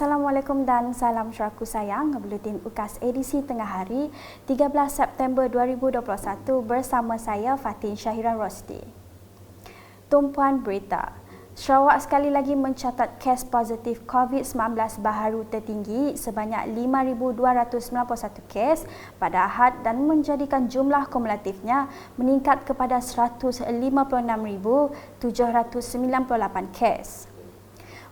Assalamualaikum dan salam syaraku sayang. Buletin UKAS edisi tengah hari 13 September 2021 bersama saya Fatin Syahiran Rosdi. Tumpuan berita. Sarawak sekali lagi mencatat kes positif COVID-19 baharu tertinggi sebanyak 5,291 kes pada Ahad dan menjadikan jumlah kumulatifnya meningkat kepada 156,798 kes.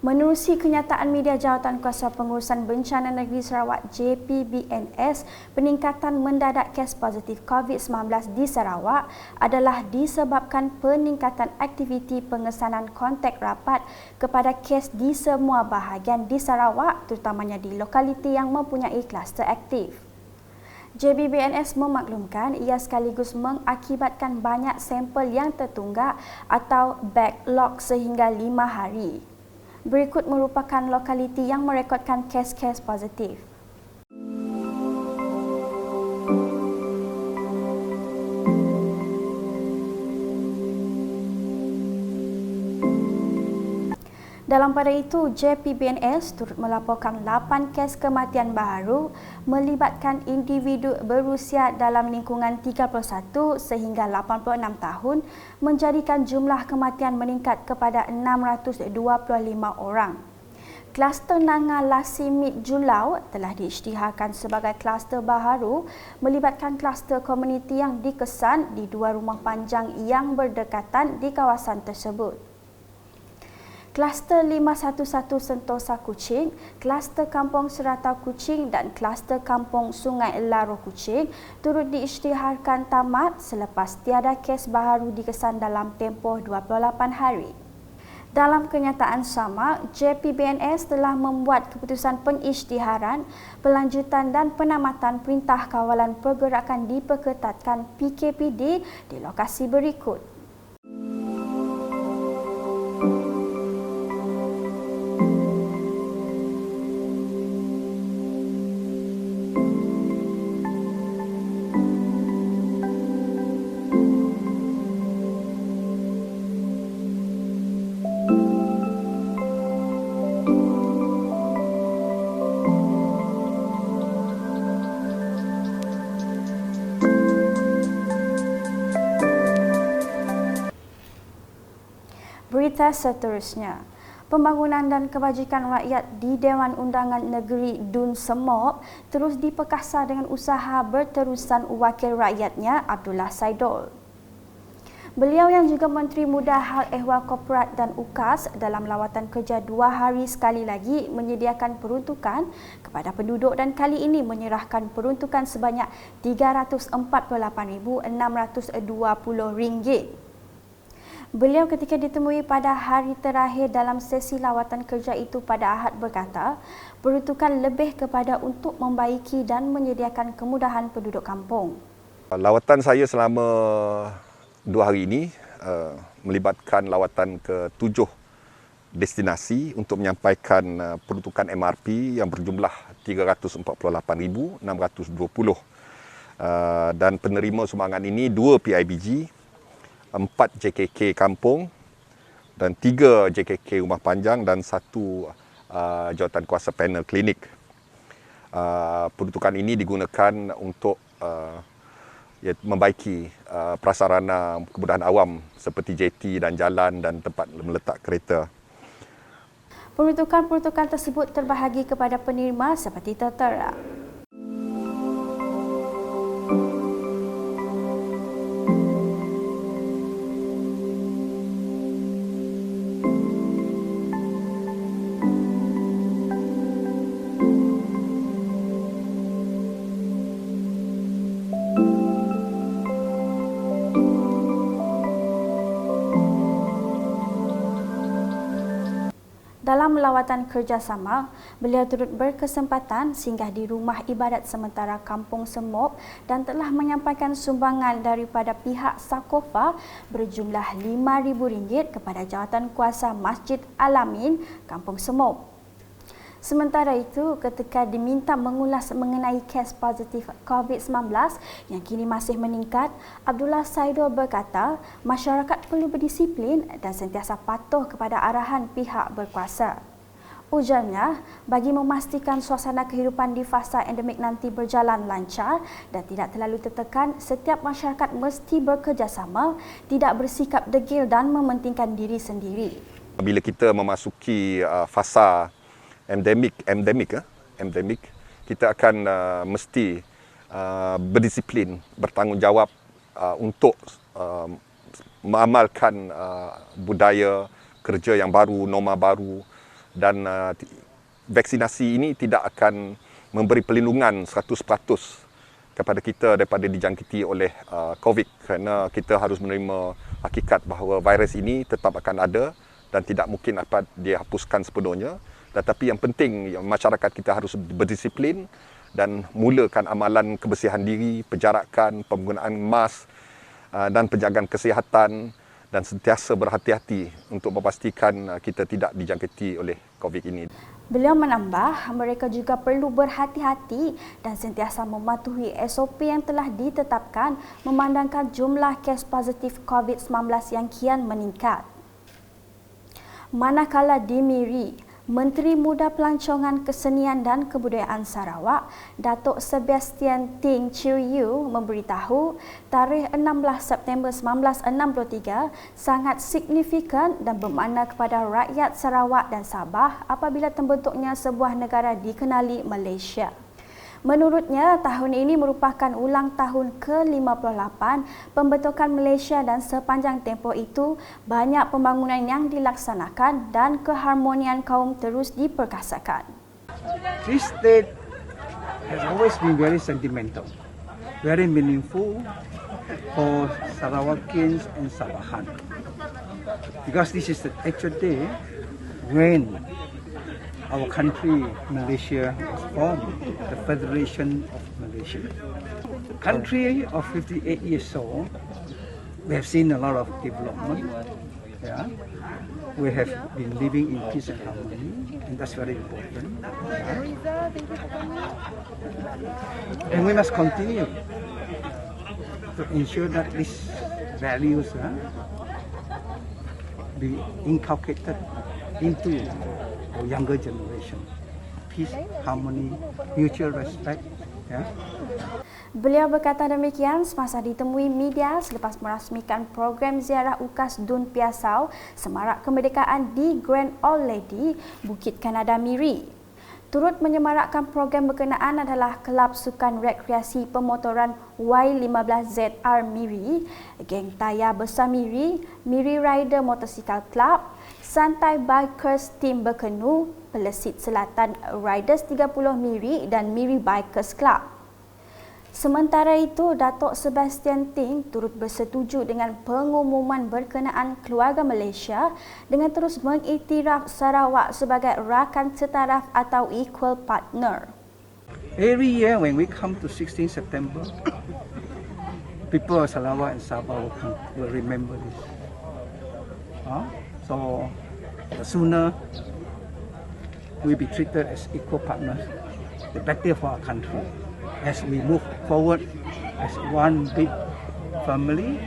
Menerusi kenyataan media Jawatankuasa Pengurusan Bencana Negeri Sarawak JPBNS, peningkatan mendadak kes positif COVID-19 di Sarawak adalah disebabkan peningkatan aktiviti pengesanan kontak rapat kepada kes di semua bahagian di Sarawak, terutamanya di lokaliti yang mempunyai kluster aktif. JPBNS memaklumkan ia sekaligus mengakibatkan banyak sampel yang tertunggak atau backlog sehingga 5 hari. Berikut merupakan lokaliti yang merekodkan kes-kes positif. Dalam pada itu, JPBNS turut melaporkan 8 kes kematian baharu melibatkan individu berusia dalam lingkungan 31 sehingga 86 tahun, menjadikan jumlah kematian meningkat kepada 625 orang. Kluster Nanga Lasimit Julau telah diisytiharkan sebagai kluster baharu melibatkan kluster komuniti yang dikesan di 2 rumah panjang yang berdekatan di kawasan tersebut. Kluster 511 Sentosa Kuching, Kluster Kampung Seratau Kuching dan Kluster Kampung Sungai Laro Kuching turut diisytiharkan tamat selepas tiada kes baharu dikesan dalam tempoh 28 hari. Dalam kenyataan sama, JPBNS telah membuat keputusan pengisytiharan, pelanjutan dan penamatan Perintah Kawalan Pergerakan Diperketatkan PKPD di lokasi berikut. Berita seterusnya, pembangunan dan kebajikan rakyat di Dewan Undangan Negeri Dun Semop terus diperkasa dengan usaha berterusan wakil rakyatnya Abdullah Saidul. Beliau yang juga Menteri Muda Hal Ehwal Korporat dan UKAS dalam lawatan kerja 2 hari sekali lagi menyediakan peruntukan kepada penduduk dan kali ini menyerahkan peruntukan sebanyak RM348,620. Beliau ketika ditemui pada hari terakhir dalam sesi lawatan kerja itu pada Ahad berkata, peruntukan lebih kepada untuk membaiki dan menyediakan kemudahan penduduk kampung. Lawatan saya selama 2 hari ini melibatkan lawatan ke 7 destinasi untuk menyampaikan peruntukan MRP yang berjumlah 348,620 dan penerima sumbangan ini 2 PIBG, 4 JKK kampung dan 3 JKK rumah panjang dan 1 jawatankuasa panel klinik. Peruntukan ini digunakan untuk membaiki prasarana kemudahan awam seperti jeti dan jalan dan tempat meletak kereta. Peruntukan-peruntukan tersebut terbahagi kepada penerima seperti tertera. Dalam lawatan kerjasama, beliau turut berkesempatan singgah di rumah ibadat sementara Kampung Semop dan telah menyampaikan sumbangan daripada pihak Sakofa berjumlah RM5,000 kepada Jawatankuasa Masjid Al-Amin, Kampung Semop. Sementara itu, ketika diminta mengulas mengenai kes positif COVID-19 yang kini masih meningkat, Abdullah Saidul berkata masyarakat perlu berdisiplin dan sentiasa patuh kepada arahan pihak berkuasa. Ujarnya, bagi memastikan suasana kehidupan di fasa endemik nanti berjalan lancar dan tidak terlalu tertekan, setiap masyarakat mesti bekerjasama, tidak bersikap degil dan mementingkan diri sendiri. Bila kita memasuki fasa endemik, kita akan mesti berdisiplin, bertanggungjawab untuk mengamalkan budaya kerja yang baru, norma baru, dan vaksinasi ini tidak akan memberi perlindungan 100% kepada kita daripada dijangkiti oleh COVID, kerana kita harus menerima hakikat bahawa virus ini tetap akan ada dan tidak mungkin dapat dihapuskan sepenuhnya. Tetapi yang penting, masyarakat kita harus berdisiplin dan mulakan amalan kebersihan diri, penjarakan, penggunaan mask dan penjagaan kesihatan, dan sentiasa berhati-hati untuk memastikan kita tidak dijangkiti oleh COVID ini. Beliau menambah, mereka juga perlu berhati-hati dan sentiasa mematuhi SOP yang telah ditetapkan memandangkan jumlah kes positif COVID-19 yang kian meningkat. Manakala di Miri, Menteri Muda Pelancongan Kesenian dan Kebudayaan Sarawak, Datuk Sebastian Ting Chiu Yu memberitahu tarikh 16 September 1963 sangat signifikan dan bermakna kepada rakyat Sarawak dan Sabah apabila terbentuknya sebuah negara dikenali Malaysia. Menurutnya, tahun ini merupakan ulang tahun ke-58 pembentukan Malaysia dan sepanjang tempoh itu banyak pembangunan yang dilaksanakan dan keharmonian kaum terus diperkasakan. This state has always been very sentimental, very meaningful for Sarawakians and Sabahan. Because this is the actual day when our country, Malaysia, was formed, the Federation of Malaysia. Country of 58 years old, we have seen a lot of development. Yeah. We have been living in peace and harmony, and that's very important. Yeah. And we must continue to ensure that these values be inculcated into the younger generation. Peace, harmony, mutual respect. Yeah. Beliau berkata demikian semasa ditemui media selepas merasmikan program ziarah UKAS Dun Piasau Semarak Kemerdekaan di Grand Old Lady, Bukit Kanada Miri. Turut menyemarakkan program berkenaan adalah Kelab Sukan Rekreasi Pemotoran Y15ZR Miri, Geng Tayar Besar Miri, Miri Rider Motorcycle Club, Santai Bikers Team Berkenu, Pelesit Selatan Riders 30 Miri dan Miri Bikers Club. Sementara itu, Datuk Sebastian Ting turut bersetuju dengan pengumuman berkenaan keluarga Malaysia dengan terus mengiktiraf Sarawak sebagai rakan setaraf atau equal partner. Every year when we come to 16 September, people of Sarawak and Sabah will remember this. So the sooner we be treated as equal partners, the better for our country. As we move forward as one big family,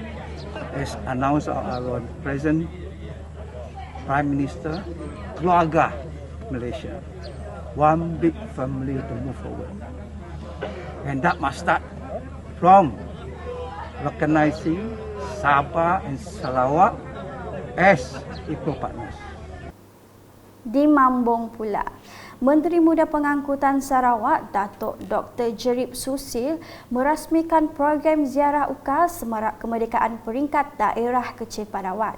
as announced our present Prime Minister, keluarga Malaysia, one big family to move forward. And that must start from recognizing Sabah and Sarawak as equal partners. Di Mambong pula, Menteri Muda Pengangkutan Sarawak, Datuk Dr. Jerip Susil merasmikan program ziarah UKAS Semarak Kemerdekaan Peringkat Daerah Kecil Padawan.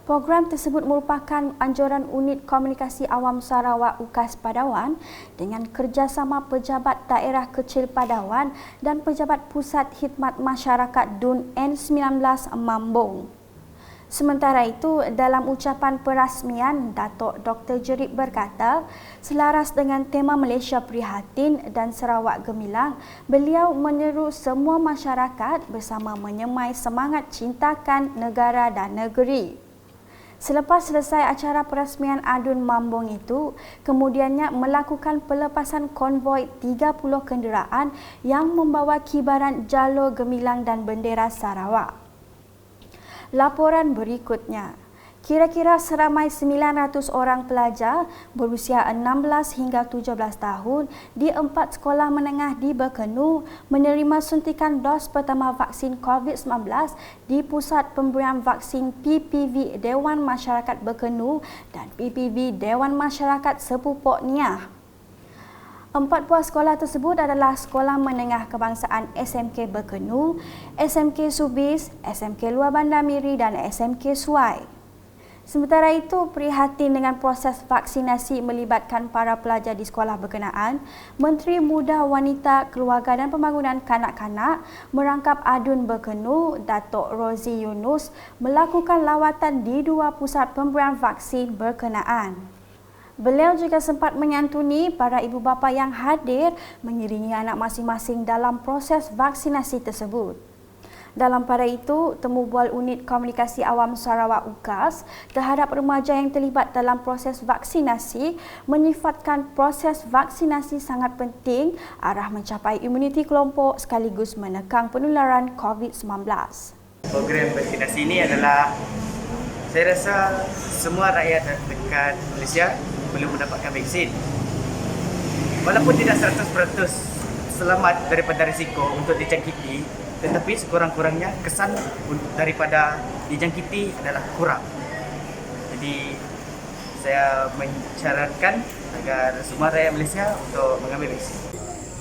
Program tersebut merupakan anjuran Unit Komunikasi Awam Sarawak UKAS Padawan dengan kerjasama Pejabat Daerah Kecil Padawan dan Pejabat Pusat Khidmat Masyarakat DUN N19 Mambong. Sementara itu, dalam ucapan perasmian, Datuk Dr. Jerip berkata, selaras dengan tema Malaysia Prihatin dan Sarawak Gemilang, beliau menyeru semua masyarakat bersama menyemai semangat cintakan negara dan negeri. Selepas selesai acara perasmian Adun Mambong itu, kemudiannya melakukan pelepasan konvoi 30 kenderaan yang membawa kibaran jalur gemilang dan bendera Sarawak. Laporan berikutnya, Kira-kira seramai 900 orang pelajar berusia 16 hingga 17 tahun di 4 sekolah menengah di Berkenu menerima suntikan dos pertama vaksin COVID-19 di Pusat Pemberian Vaksin PPV Dewan Masyarakat Berkenu dan PPV Dewan Masyarakat Sepupok Niah. 4 buah sekolah tersebut adalah Sekolah Menengah Kebangsaan SMK Berkenu, SMK Subis, SMK Luar Bandar Miri dan SMK Suai. Sementara itu, prihatin dengan proses vaksinasi melibatkan para pelajar di sekolah berkenaan, Menteri Muda Wanita, Keluarga dan Pembangunan Kanak-kanak merangkap Adun Berkenu, Datuk Rozi Yunus melakukan lawatan di 2 pusat pemberian vaksin berkenaan. Beliau juga sempat menyantuni para ibu bapa yang hadir mengiringi anak masing-masing dalam proses vaksinasi tersebut. Dalam pada itu, temu bual Unit Komunikasi Awam Sarawak UKAS terhadap remaja yang terlibat dalam proses vaksinasi menyifatkan proses vaksinasi sangat penting arah mencapai imuniti kelompok sekaligus menekan penularan COVID-19. Program vaksinasi ini adalah, saya rasa semua rakyat dekat Malaysia perlu mendapatkan vaksin. Walaupun tidak 100% selamat daripada risiko untuk dijangkiti, tetapi sekurang-kurangnya kesan daripada dijangkiti adalah kurang. Jadi saya mencaratkan agar semua rakyat Malaysia untuk mengambil vaksin.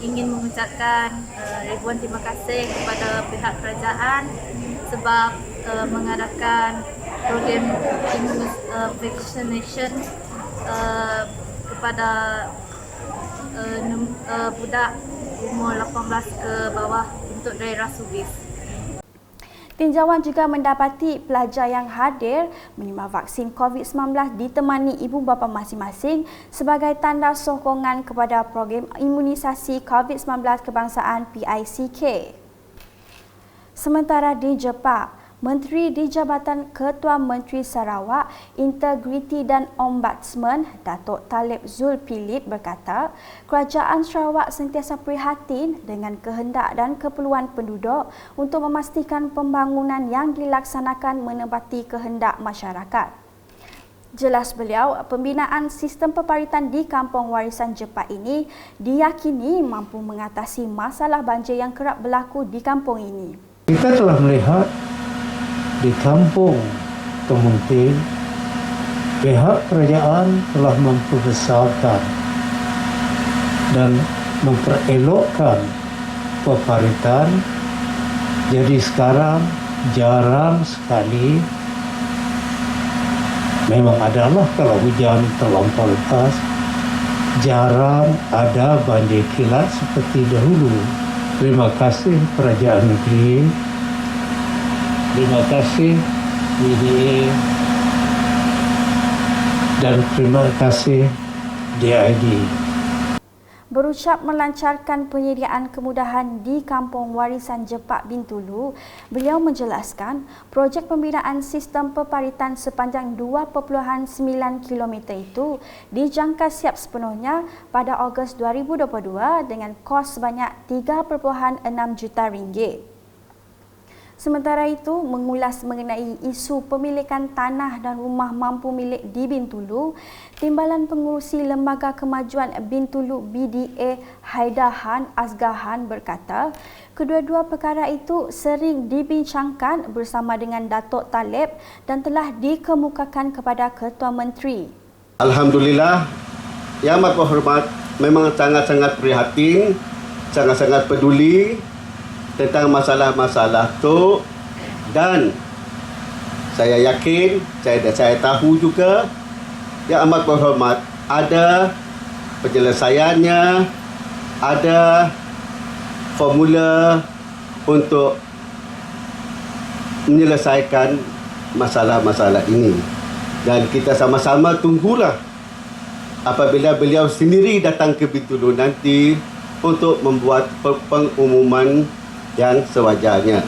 Ingin mengucapkan ribuan terima kasih kepada pihak kerajaan sebab mengadakan program vaccination kepada budak umur 18 ke bawah untuk daerah Subis. Tinjauan juga mendapati pelajar yang hadir menerima vaksin COVID-19 ditemani ibu bapa masing-masing sebagai tanda sokongan kepada program imunisasi COVID-19 kebangsaan PICK. Sementara di Jepang, Menteri di Jabatan Ketua Menteri Sarawak, Integriti dan Ombudsman, Datuk Talib Zulkifli berkata, Kerajaan Sarawak sentiasa prihatin dengan kehendak dan keperluan penduduk untuk memastikan pembangunan yang dilaksanakan menepati kehendak masyarakat. Jelas beliau, pembinaan sistem peparitan di Kampung Warisan Jepang ini diyakini mampu mengatasi masalah banjir yang kerap berlaku di kampung ini. Kita telah melihat di kampung Kemuntin, pihak kerajaan telah memperbesarkan dan memperelokkan peparitan. Jadi sekarang jarang sekali, memang adalah kalau hujan terlampau lepas, jarang ada banjir kilat seperti dahulu. Terima kasih Kerajaan Negeri. Terima kasih BDA dan terima kasih DID. Berucap melancarkan penyediaan kemudahan di Kampung Warisan Jepak Bintulu, beliau menjelaskan projek pembinaan sistem peparitan sepanjang 2.9 km itu dijangka siap sepenuhnya pada Ogos 2022 dengan kos sebanyak 3.6 juta ringgit. Sementara itu, mengulas mengenai isu pemilikan tanah dan rumah mampu milik di Bintulu, Timbalan Pengurusi Lembaga Kemajuan Bintulu BDA Haidahan Azgahan berkata, kedua-dua perkara itu sering dibincangkan bersama dengan Datuk Talib dan telah dikemukakan kepada Ketua Menteri. Alhamdulillah, Yang Amat Berhormat memang sangat-sangat prihatin, sangat-sangat peduli tentang masalah-masalah itu, dan saya yakin, saya tahu juga Yang Amat Berhormat ada penyelesaiannya, ada formula untuk menyelesaikan masalah-masalah ini, dan kita sama-sama tunggulah apabila beliau sendiri datang ke Bintulu nanti untuk membuat pengumuman yang sewajarnya.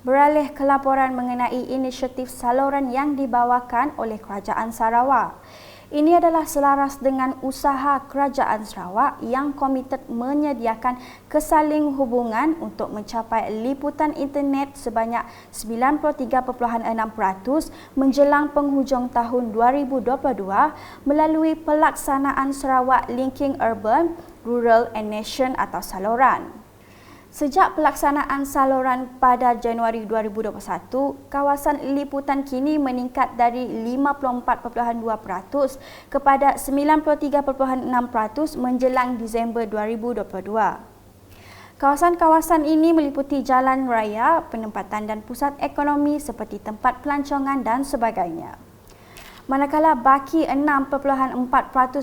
Beralih ke laporan mengenai inisiatif saluran yang dibawakan oleh Kerajaan Sarawak. Ini adalah selaras dengan usaha Kerajaan Sarawak yang komited menyediakan kesaling hubungan untuk mencapai liputan internet sebanyak 93.6% menjelang penghujung tahun 2022 melalui pelaksanaan Sarawak Linking Urban, Rural and Nation atau saluran. Sejak pelaksanaan saluran pada Januari 2021, kawasan liputan kini meningkat dari 54.2% kepada 93.6% menjelang Disember 2022. Kawasan-kawasan ini meliputi jalan raya, penempatan dan pusat ekonomi seperti tempat pelancongan dan sebagainya. Manakala baki 6.4%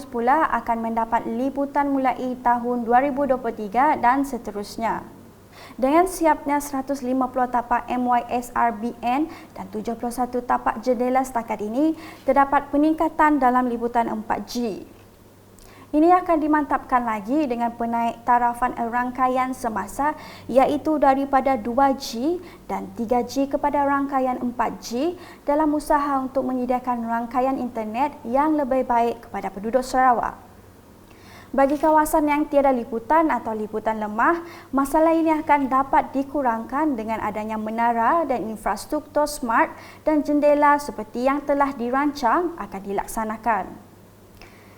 pula akan mendapat liputan mulai tahun 2023 dan seterusnya. Dengan siapnya 150 tapak MYSRBN dan 71 tapak jendela setakat ini, terdapat peningkatan dalam liputan 4G. Ini akan dimantapkan lagi dengan penaik tarafan rangkaian semasa iaitu daripada 2G dan 3G kepada rangkaian 4G dalam usaha untuk menyediakan rangkaian internet yang lebih baik kepada penduduk Sarawak. Bagi kawasan yang tiada liputan atau liputan lemah, masalah ini akan dapat dikurangkan dengan adanya menara dan infrastruktur smart dan jendela seperti yang telah dirancang akan dilaksanakan.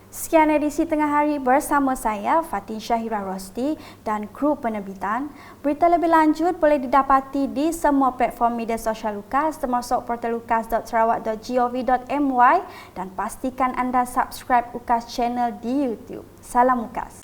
Sekian edisi Tengah Hari bersama saya, Fatin Syahira Rosti dan kru penerbitan. Berita lebih lanjut boleh didapati di semua platform media sosial UKAS termasuk portal ukas.sarawak.gov.my dan pastikan anda subscribe UKAS channel di YouTube. Salam UKAS.